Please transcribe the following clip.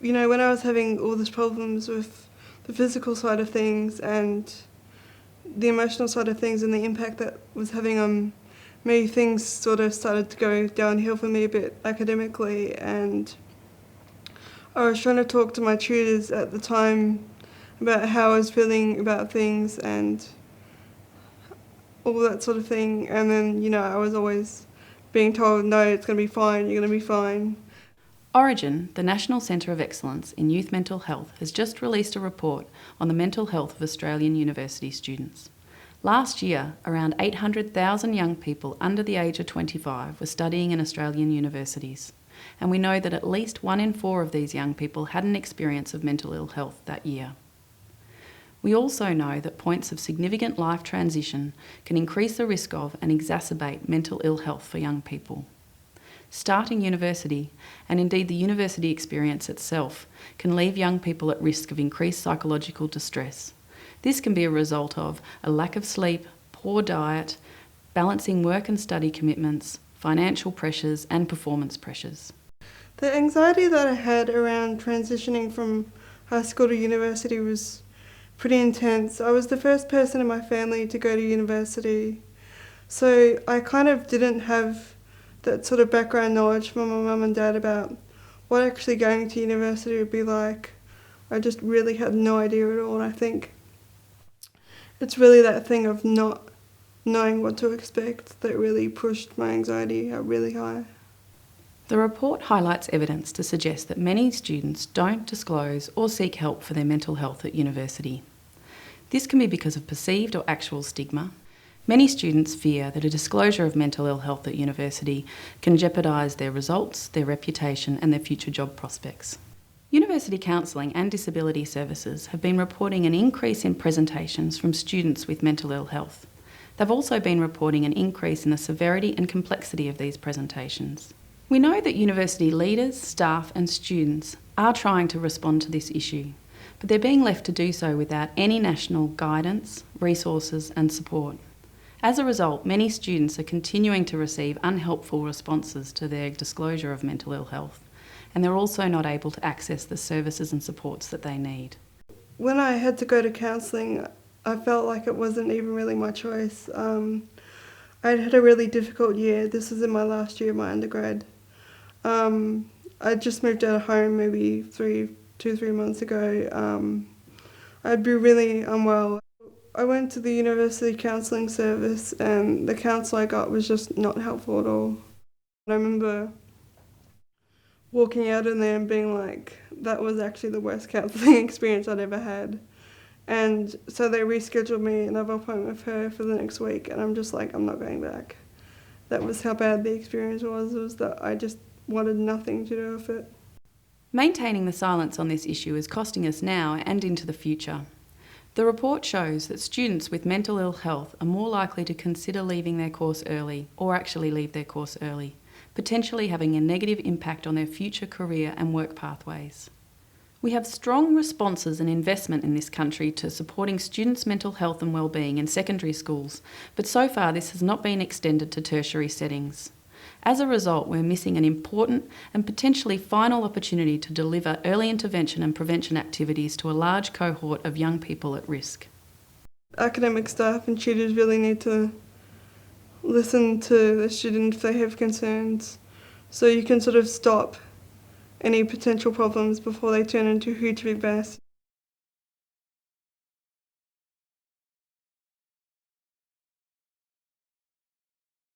You know, when I was having all these problems with the physical side of things and the emotional side of things and the impact that was having on me, things sort of started to go downhill for me a bit academically, and I was trying to talk to my tutors at the time about how I was feeling about things and all that sort of thing, and then, you know, I was always being told, no, it's going to be fine, you're going to be fine. Orygen, the National Centre of Excellence in Youth Mental Health, has just released a report on the mental health of Australian university students. Last year, around 800,000 young people under the age of 25 were studying in Australian universities, and we know that at least 1 in 4 of these young people had an experience of mental ill health that year. We also know that points of significant life transition can increase the risk of and exacerbate mental ill health for young people. Starting university, and indeed the university experience itself, can leave young people at risk of increased psychological distress. This can be a result of a lack of sleep, poor diet, balancing work and study commitments, financial pressures and performance pressures. The anxiety that I had around transitioning from high school to university was pretty intense. I was the first person in my family to go to university, so I kind of didn't have that sort of background knowledge from my mum and dad about what actually going to university would be like. I just really had no idea at all, and I think it's really that thing of not knowing what to expect that really pushed my anxiety up really high. The report highlights evidence to suggest that many students don't disclose or seek help for their mental health at university. This can be because of perceived or actual stigma. Many students fear that a disclosure of mental ill health at university can jeopardise their results, their reputation and their future job prospects. University counselling and disability services have been reporting an increase in presentations from students with mental ill health. They've also been reporting an increase in the severity and complexity of these presentations. We know that university leaders, staff and students are trying to respond to this issue, but they're being left to do so without any national guidance, resources and support. As a result, many students are continuing to receive unhelpful responses to their disclosure of mental ill health, and they're also not able to access the services and supports that they need. When I had to go to counselling, I felt like it wasn't even really my choice. I'd had a really difficult year. This was in my last year of my undergrad. I just moved out of home maybe 3 months ago. I'd be really unwell. I went to the university counselling service and the counsel I got was just not helpful at all. I remember walking out in there and being like, that was actually the worst counselling experience I'd ever had. And so they rescheduled me another appointment with her for the next week, and I'm just like, I'm not going back. That was how bad the experience was. It was that I just wanted nothing to do with it. Maintaining the silence on this issue is costing us now and into the future. The report shows that students with mental ill health are more likely to consider leaving their course early, or actually leave their course early, potentially having a negative impact on their future career and work pathways. We have strong responses and investment in this country to supporting students' mental health and wellbeing in secondary schools, but so far this has not been extended to tertiary settings. As a result, we're missing an important and potentially final opportunity to deliver early intervention and prevention activities to a large cohort of young people at risk. Academic staff and tutors really need to listen to the student if they have concerns, so you can sort of stop any potential problems before they turn into a huge big mess.